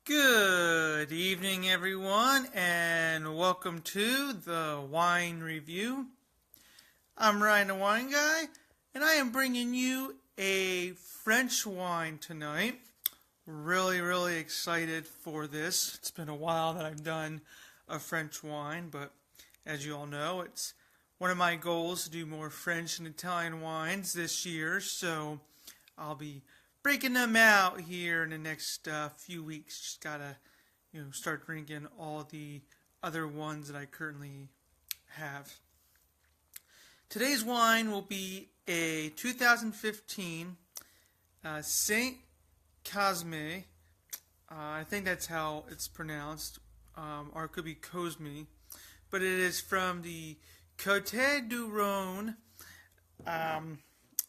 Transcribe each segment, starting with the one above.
Good evening, everyone, and welcome to the Wine Review. I'm Ryan, the Wine Guy, and I am bringing you a French wine tonight. Really excited for this. It's been a while that I've done a French wine, but as you all know, it's one of my goals to do more French and Italian wines this year, so I'll be breaking them out here in the next few weeks. Just gotta, start drinking all the other ones that I currently have. Today's wine will be a 2015 Saint Cosme. I think that's how it's pronounced, or it could be Cosme, but it is from the Cotes Du Rhone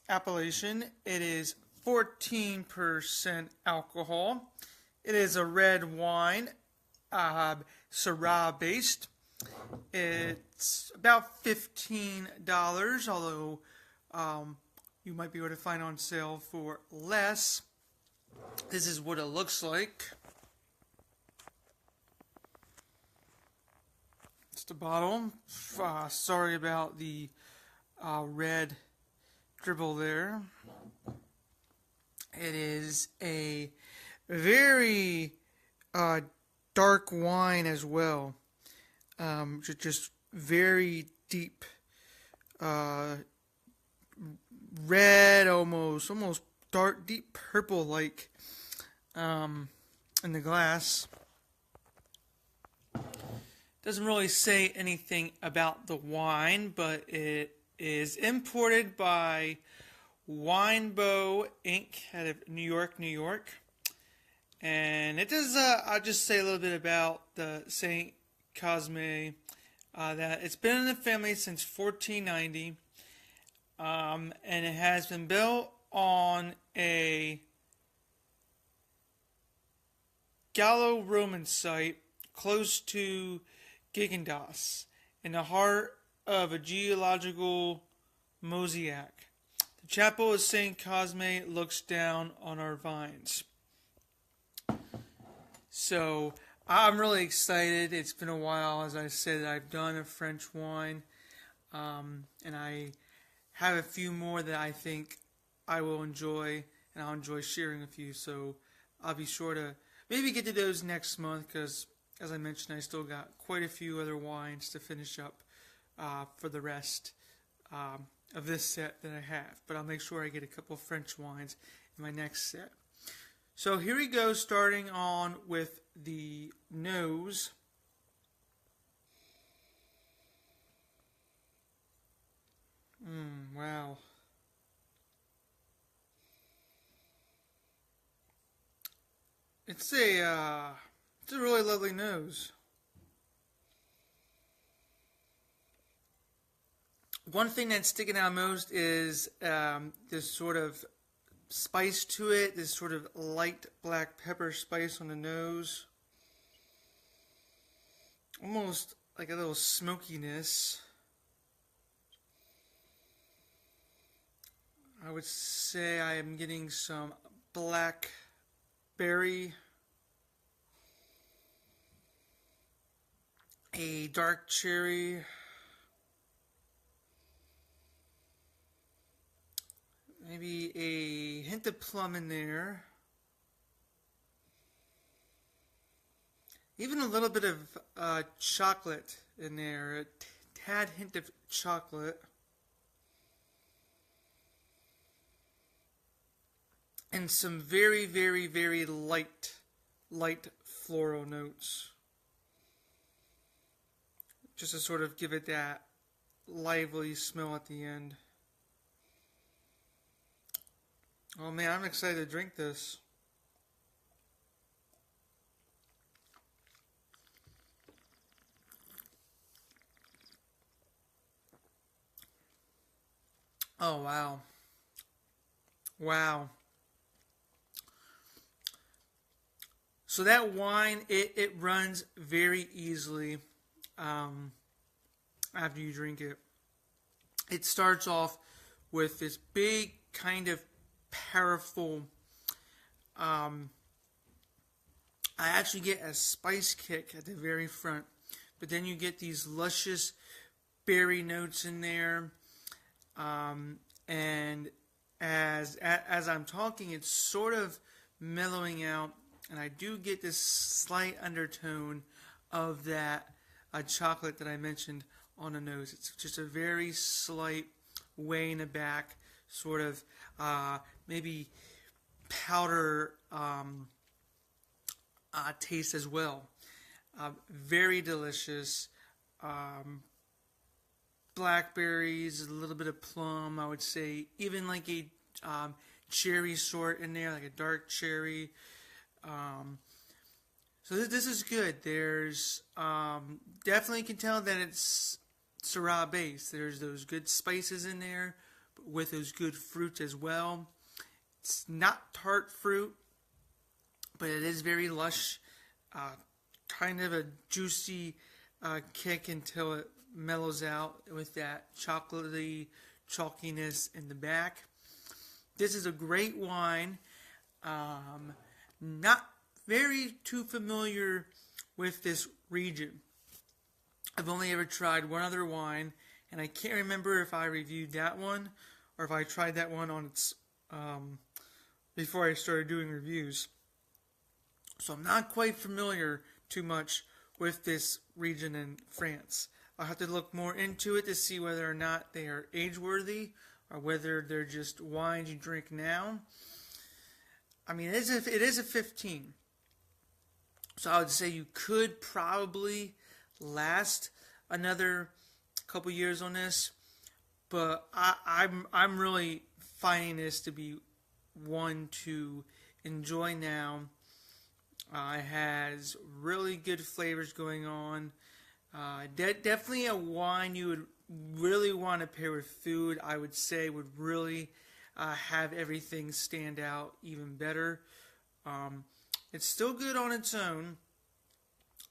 appellation. It is 14% alcohol. It is a red wine, Syrah based. It's about $15, although you might be able to find on sale for less. This is what it looks like. It's the bottle. Sorry about the red dribble there. It is a very dark wine as well. Just very deep red, almost dark, deep purple like in the glass. Doesn't really say anything about the wine, but it is imported by Winebow Inc. out of New York, New York. And it does, I'll just say a little bit about the Saint Cosme, that it's been in the family since 1490, and it has been built on a Gallo-Roman site close to Gigondas, in the heart of a geological mosaic. The chapel of St. Cosme looks down on our vines. So I'm really excited. It's been a while, as I said, that I've done a French wine, and I have a few more that I think I will enjoy, and I'll enjoy sharing a few. So I'll be sure to maybe get to those next month, because as I mentioned, I still got quite a few other wines to finish up for the rest of this set that I have. But I'll make sure I get a couple of French wines in my next set. So here we go, starting on with the nose. Wow. It's a really lovely nose. One thing that's sticking out most is this sort of spice to it, this sort of light black pepper spice on the nose. Almost like a little smokiness. I would say I am getting some blackberry, a dark cherry, maybe a hint of plum in there. Even a little bit of chocolate in there, a tad hint of chocolate. And some very light floral notes. Just to sort of give it that lively smell at the end. Oh man, I'm excited to drink this. Oh wow. Wow. So that wine, it runs very easily after you drink it. It starts off with this big kind of powerful I actually get a spice kick at the very front, but then you get these luscious berry notes in there, and as I'm talking, it's sort of mellowing out, and I do get this slight undertone of that chocolate that I mentioned on the nose. It's just a very slight way in the back, sort of maybe powder taste as well. Very delicious. Blackberries, a little bit of plum, I would say, even like a cherry sort in there, like a dark cherry. So this is good. There's definitely can tell that it's Syrah based. There's those good spices in there, but with those good fruits as well. It's not tart fruit, but it is very lush, kind of a juicy kick until it mellows out with that chocolatey chalkiness in the back. This is a great wine. Not very too familiar with this region. I've only ever tried one other wine, and I can't remember if I reviewed that one or if I tried that one on its before I started doing reviews. So I'm not quite familiar too much with this region in France. I'll have to look more into it to see whether or not they are age-worthy or whether they're just wines you drink now. I mean, it is a 15. So I would say you could probably last another couple years on this. But I'm really finding this to be one to enjoy now. It has really good flavors going on. Definitely a wine you would really want to pair with food. I would say would really have everything stand out even better. It's still good on its own.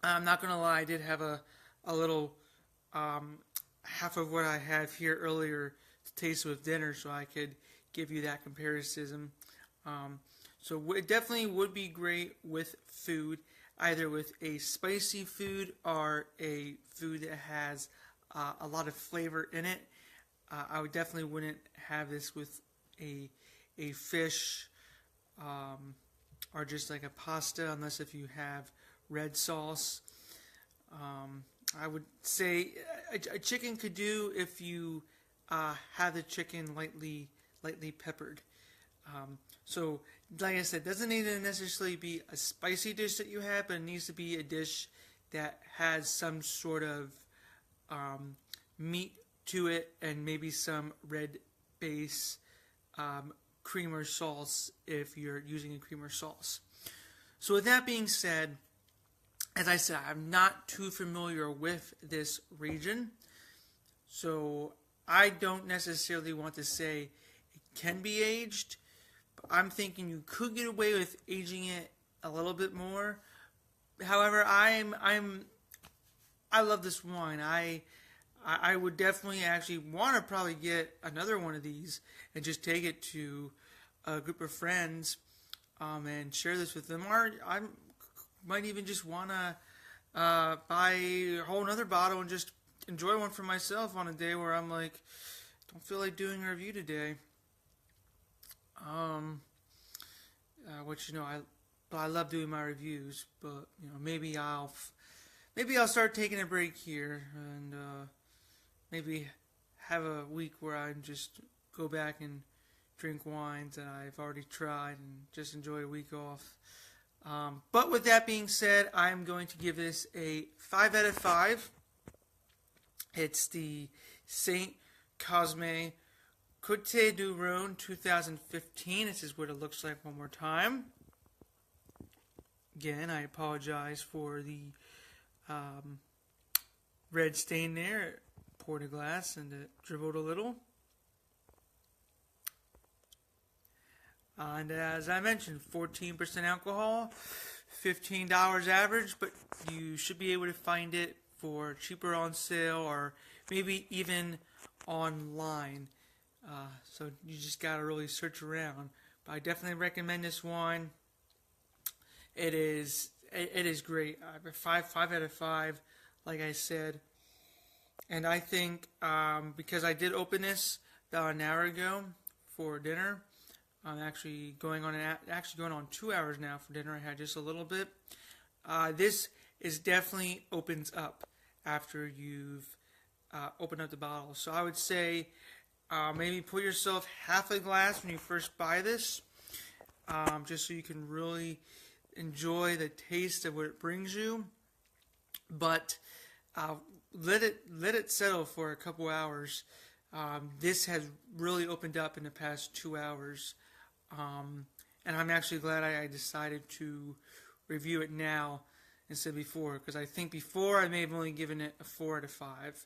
I'm not going to lie, I did have a little half of what I have here earlier to taste with dinner, so I could give you that comparison. So it definitely would be great with food, either with a spicy food or a food that has a lot of flavor in it. I would definitely wouldn't have this with a fish or just like a pasta, unless if you have red sauce. I would say a chicken could do if you have the chicken lightly peppered. So, like I said, doesn't need to necessarily be a spicy dish that you have, but it needs to be a dish that has some sort of meat to it and maybe some red base cream or sauce if you're using a cream or sauce. So with that being said, as I said, I'm not too familiar with this region, so I don't necessarily want to say it can be aged. I'm thinking you could get away with aging it a little bit more. However, I love this wine. I would definitely actually want to probably get another one of these and just take it to a group of friends and share this with them. Or I might even just want to buy a whole another bottle and just enjoy one for myself on a day where I'm like, don't feel like doing a review today. Which I love doing my reviews, but maybe I'll start taking a break here and maybe have a week where I just go back and drink wines that I've already tried and just enjoy a week off. But with that being said, I'm going to give this a 5 out of 5. It's the Saint Cosme Cotes Du Rhone 2015. This is what it looks like one more time. Again, I apologize for the red stain there. It poured a glass and it dribbled a little. And as I mentioned, 14% alcohol, $15 average, but you should be able to find it for cheaper on sale or maybe even online. So you just gotta really search around. But I definitely recommend this wine. It is it is great. Five out of five, like I said. And I think because I did open this about an hour ago for dinner, I'm actually going on 2 hours now for dinner. I had just a little bit. This is definitely opens up after you've opened up the bottle. So I would say maybe pour yourself half a glass when you first buy this, just so you can really enjoy the taste of what it brings you. But let it settle for a couple hours. This has really opened up in the past 2 hours, and I'm actually glad I decided to review it now instead of before, because I think before I may have only given it a 4 out of 5,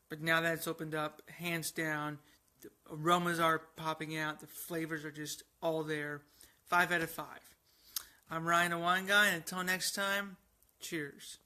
but now that it's opened up, hands down, the aromas are popping out, the flavors are just all there. 5 out of 5. I'm Ryan, a wine guy, and until next time, cheers.